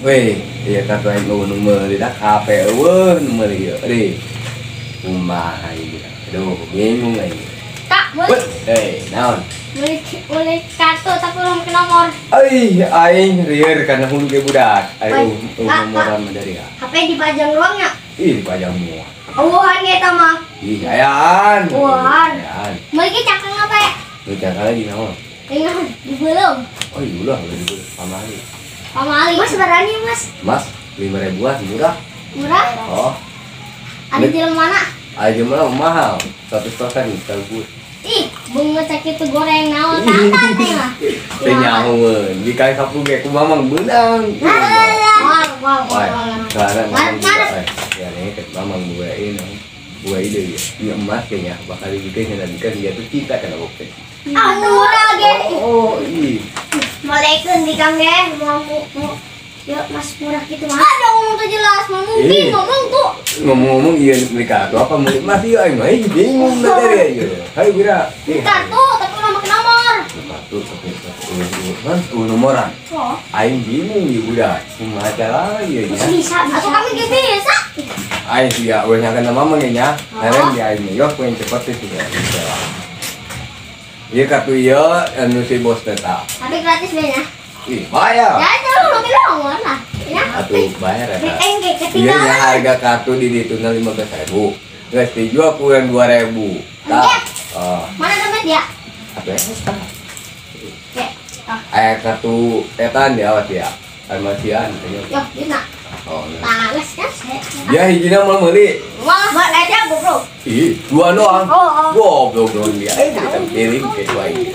Weh, iya kata aing nomor di dak HP eueuh nomor ieu di. Kumaha ieu. Aduh, bingung aing. Tak, boleh. Naon? Boleh kartu tapi belum ke nomor. Aing rieur kana hun ge budak. Ayo nomoran mah dari ya. HP dipajang doang ya? Dipajang semua. Wuhan ya mah. Ayaan. Wuhan. Ayaan. Mereka cakang apa ya? Lu cakang lagi naon? Dengan belum. Oh iya udah dibeli pamali. Pamali. Mas berani mas? Mas 5.000-an murah. Murah? Oh. Ada jalan mana? Aja malah mahal. 100% sekaligus. Ih, bunga sakit goreng naon tatan teh lah. Teh nyahoeun, di kai kapu ge ku mamang beunang. Wah. Karena mamang juga ya nih ke mamang buain. Buai deui. Ieu emas kayaknya bakal dibikin dan dikan dia tuh kita kana oke. Murah ge. Oh, iya. Molekkeun di kang ge, mau. Yuk mas murah gitu mas. Ada ngomong tuh jelas, mungkin ngomong tuh. Ngomong-ngomong iya nikah tuh apa mulik mas iya aing mah bingung dari aja. Hayu bira. Kartu tapi nama ke nomor. Kartu tapi mas nomoran. Oh. Aing bingung ieu budak. Kumaha cara ieu nya. Bisa. Atau kami ge bisa. Aing siga we nyakeun mama ge nya. Harem di aing yo poin cepet itu ya. Ieu kartu ieu anu si bos teh tah. Tapi gratis banyak. Bayar. Ya itu lu nomor lah. Ya. Atuh bayar eta. Iya Ketinggalan. nya harga kartu di ditu 15.000. Geus dijual ku yang 2.000. Tah. Oh. Mana dompet ya? Apa ya? Oke. Aya kartu etan dia awas ya. Farmasian tanya. Yo, dina. Oh. Talas kan? Ya hijina mau meuli. Malah aja bro. Dua doang. Oh. Goblok dong dia. Kita pilih ke dua ini.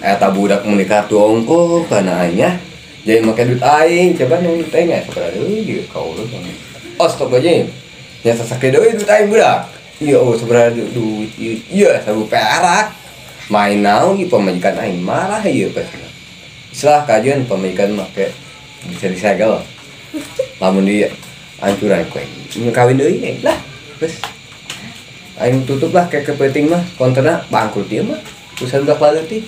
Eta budak meuli kartu ongko kana anya. Jadi make duit aing, coba nang duit aing sabar deui di kaulun. Oh, stop aja. Ya sasake deui duit aing budak. Iya, oh sabar duit iya 1.000 perak. Main naon ieu pamajikan aing marah ieu pasti. Salah kajian pamajikan make bisa disegel. Lamun dia hancuran kowe. Kawin deui lah. Terus aing tutup lah kayak kepenting mah konterna bangkrut ieu mah. Usaha budak leutik.